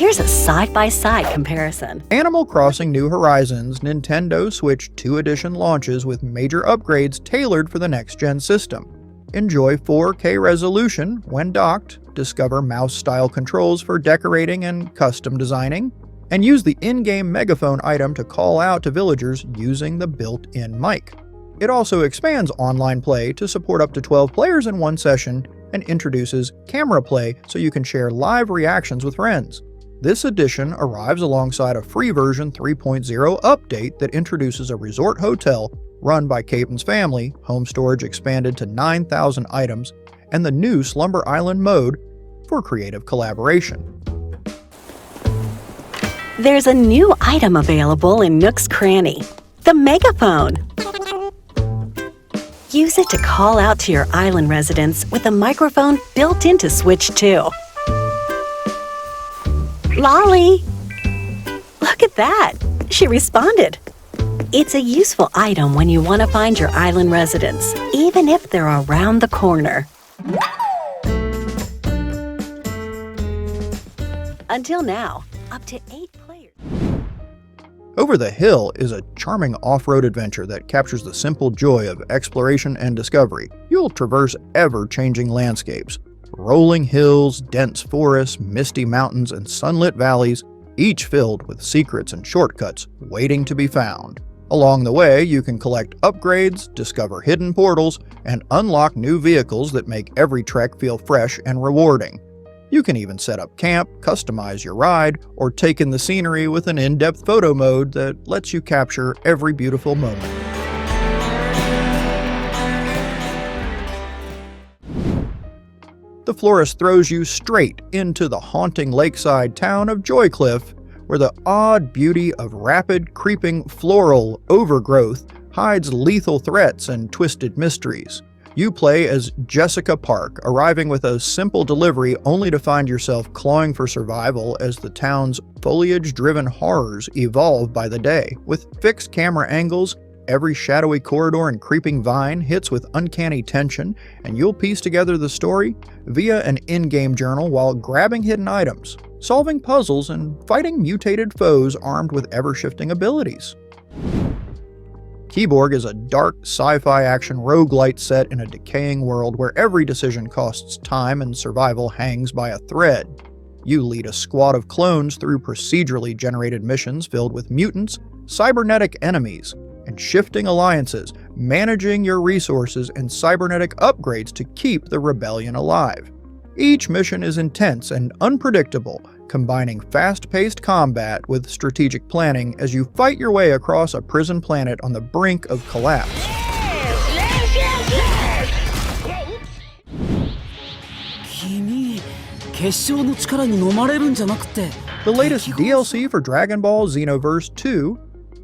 Here's a side-by-side comparison. Animal Crossing New Horizons Nintendo Switch 2 Edition launches with major upgrades tailored for the next-gen system. Enjoy 4K resolution when docked, discover mouse-style controls for decorating and custom designing, and use the in-game megaphone item to call out to villagers using the built-in mic. It also expands online play to support up to 12 players in one session and introduces camera play so you can share live reactions with friends. This edition arrives alongside a free version 3.0 update that introduces a resort hotel run by Capen's family, home storage expanded to 9,000 items, and the new Slumber Island mode for creative collaboration. There's a new item available in Nook's Cranny, the megaphone. Use it to call out to your island residents with a microphone built into Switch 2. Lolly! Look at that! She responded. It's a useful item when you want to find your island residents, even if they're around the corner. Until now, up to 8 players. Over the Hill is a charming off-road adventure that captures the simple joy of exploration and discovery. You'll traverse ever-changing landscapes. Rolling hills, dense forests, misty mountains, and sunlit valleys, each filled with secrets and shortcuts waiting to be found. Along the way, you can collect upgrades, discover hidden portals, and unlock new vehicles that make every trek feel fresh and rewarding. You can even set up camp, customize your ride, or take in the scenery with an in-depth photo mode that lets you capture every beautiful moment. The Florist throws you straight into the haunting lakeside town of Joycliff, where the odd beauty of rapid, creeping floral overgrowth hides lethal threats and twisted mysteries. You play as Jessica Park, arriving with a simple delivery only to find yourself clawing for survival as the town's foliage-driven horrors evolve by the day. With fixed camera angles, every shadowy corridor and creeping vine hits with uncanny tension, and you'll piece together the story via an in-game journal while grabbing hidden items, solving puzzles, and fighting mutated foes armed with ever-shifting abilities. KIBORG is a dark sci-fi action roguelite set in a decaying world where every decision costs time and survival hangs by a thread. You lead a squad of clones through procedurally generated missions filled with mutants, cybernetic enemies, and shifting alliances, managing your resources and cybernetic upgrades to keep the rebellion alive. Each mission is intense and unpredictable, combining fast-paced combat with strategic planning as you fight your way across a prison planet on the brink of collapse. The latest DLC for Dragon Ball Xenoverse 2,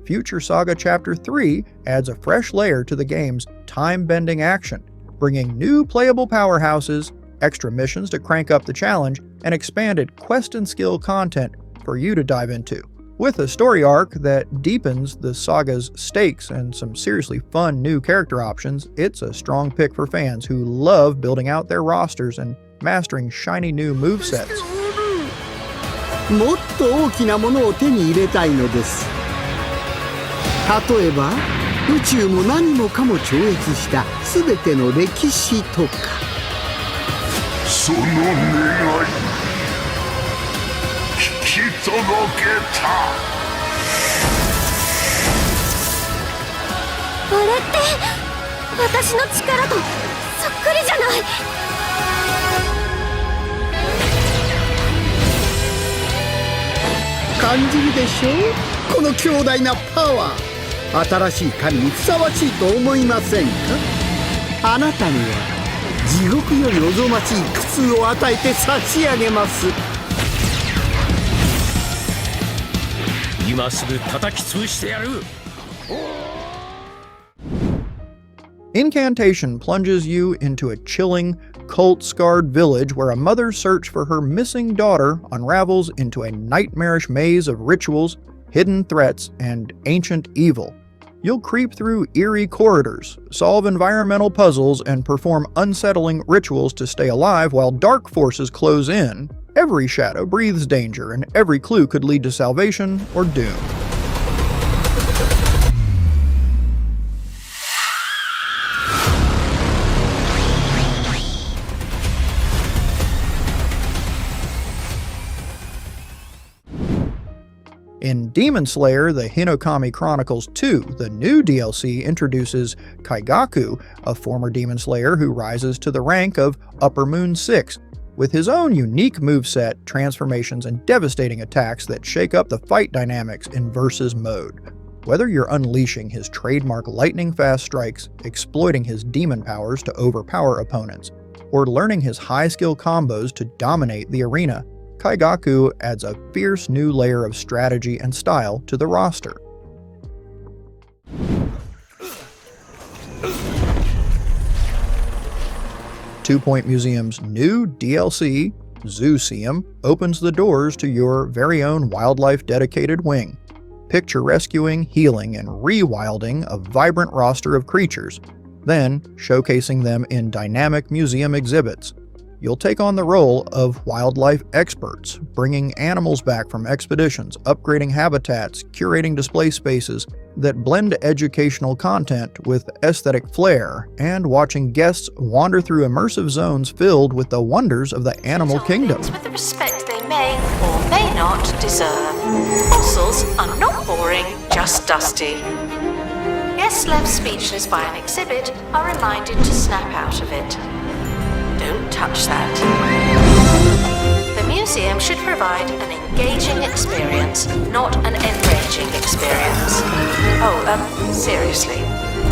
Future Saga Chapter 3 adds a fresh layer to the game's time-bending action, bringing new playable powerhouses, extra missions to crank up the challenge, and expanded quest and skill content for you to dive into. With a story arc that deepens the saga's stakes and some seriously fun new character options, it's a strong pick for fans who love building out their rosters and mastering shiny new movesets. もっと大きなものを手に入れたいのです。例えば、宇宙も何もかも超越した全ての歴史とか。その願い、聞き届けた。あれって私の力とそっくりじゃない。感じるでしょう、この強大なパワー。新しい神にふさわしいと思いませんか。あなたには地獄よりおぞましい苦痛を与えて差し上げます。今すぐ叩き潰してやる。Incantation plunges you into a chilling, cult-scarred village where a mother's search for her missing daughter unravels into a nightmarish maze of rituals, hidden threats, and ancient evil. You'll creep through eerie corridors, solve environmental puzzles, and perform unsettling rituals to stay alive while dark forces close in, Every shadow breathes danger, and every clue could lead to salvation or doom. In Demon Slayer: The Hinokami Chronicles 2, the new DLC introduces Kaigaku, a former Demon Slayer who rises to the rank of Upper Moon 6, with his own unique moveset, transformations, and devastating attacks that shake up the fight dynamics in Versus mode. Whether you're unleashing his trademark lightning-fast strikes, exploiting his demon powers to overpower opponents, or learning his high-skill combos to dominate the arena, Kaigaku adds a fierce new layer of strategy and style to the roster. Two Point Museum's new DLC, Zooseum, opens the doors to your very own wildlife-dedicated wing. Picture rescuing, healing, and rewilding a vibrant roster of creatures, then showcasing them in dynamic museum exhibits. You'll take on the role of wildlife experts, bringing animals back from expeditions, upgrading habitats, curating display spaces that blend educational content with aesthetic flair, and watching guests wander through immersive zones filled with the wonders of the animal kingdom. With the respect they may or may not deserve. Fossils are not boring, just dusty. Guests left speechless by an exhibit are reminded to snap out of it. Don't touch that. The museum should provide an engaging experience, not an enraging experience. Oh, seriously.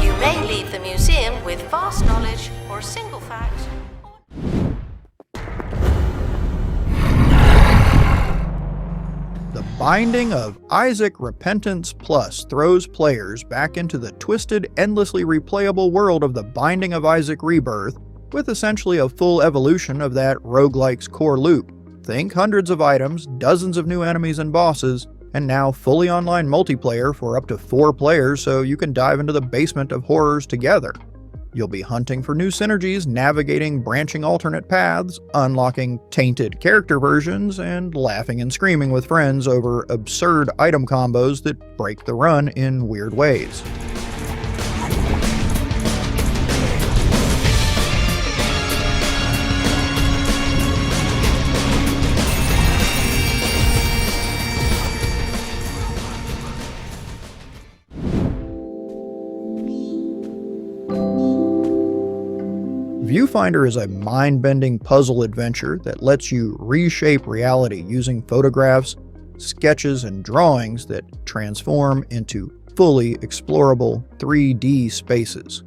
You may leave the museum with vast knowledge or a single fact. The Binding of Isaac Repentance Plus throws players back into the twisted, endlessly replayable world of The Binding of Isaac Rebirth, with essentially a full evolution of that roguelike's core loop. Think hundreds of items, dozens of new enemies and bosses, and now fully online multiplayer for up to 4 players so you can dive into the basement of horrors together. You'll be hunting for new synergies, navigating branching alternate paths, unlocking tainted character versions, and laughing and screaming with friends over absurd item combos that break the run in weird ways. Viewfinder is a mind-bending puzzle adventure that lets you reshape reality using photographs, sketches, and drawings that transform into fully explorable 3D spaces.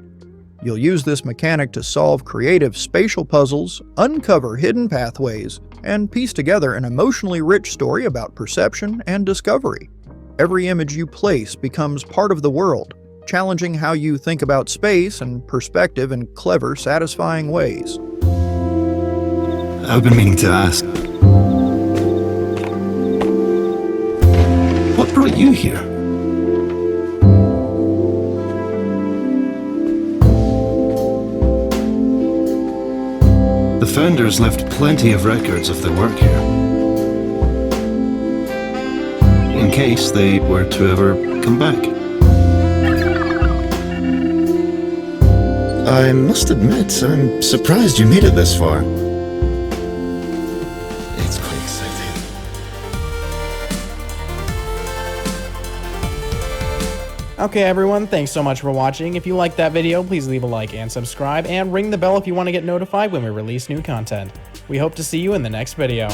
You'll use this mechanic to solve creative spatial puzzles, uncover hidden pathways, and piece together an emotionally rich story about perception and discovery. Every image you place becomes part of the world, challenging how you think about space and perspective in clever, satisfying ways. I've been meaning to ask. What brought you here? The founders left plenty of records of their work here, in case they were to ever come back. I must admit, I'm surprised you made it this far. It's quite exciting. Okay everyone, thanks so much for watching. If you liked that video, please leave a like and subscribe, and ring the bell if you want to get notified when we release new content. We hope to see you in the next video.